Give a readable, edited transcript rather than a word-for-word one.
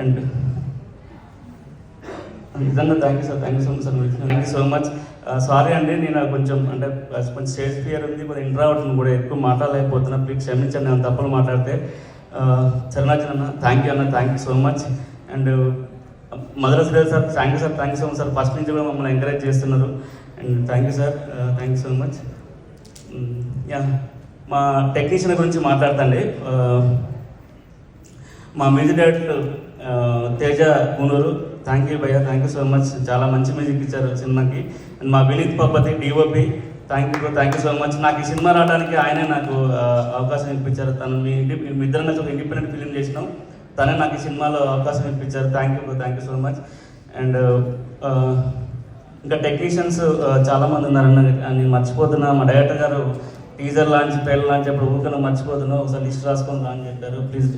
And నిజంగా thank you sir, thank you so much sir, thank you so much. Sorry అండి, నేను కొంచెం అంటే కొంచెం స్టేజ్ ఫియర్ ఉంది, కొంచెం ఇంట్రావర్ట్ని కూడా ఎక్కువ మాట్లాడలేకపోతున్నా, ప్లీజ్ క్షమించండి నేను తప్పులు మాట్లాడితే. చరణాజన్ అన్న థ్యాంక్ యూ అన్న, thank you so much. And Madhura Sridhar sir thank you sir, thank you so much sir, first నుంచి కూడా మమ్మల్ని ఎంకరేజ్ చేస్తున్నారు. And thank you sir, thank you so much. Yeah, మా టెక్నీషియన్ గురించి మాట్లాడతండి. మా music director Teja Kunuru, thank you భయ్యా, థ్యాంక్ యూ సో మచ్, చాలా మంచి మ్యూజిక్ ఇచ్చారు సినిమాకి. అండ్ మా Vineeth Pabbathi DOP, thank you so much. నాకు ఈ సినిమా రావడానికి ఆయనే నాకు అవకాశం ఇప్పించారు. తను మీ ఇద్దరం కలిసి ఒక ఇండిపెండెంట్ ఫిలిం చేసినాం, తనే నాకు ఈ సినిమాలో అవకాశం ఇప్పించారు. Thank you so much. And ఇంకా టెక్నీషియన్స్ చాలామంది ఉన్నారన్న, నేను మర్చిపోతున్నా. మా డైరెక్టర్ గారు టీజర్ లాంచ్ ట్రైలర్ లాంచ్ అప్పుడు ఊరికన్నా మర్చిపోతున్నా, ఒకసారి లిస్ట్ రాసుకొని రా అని చెప్పారు. ప్లీజ్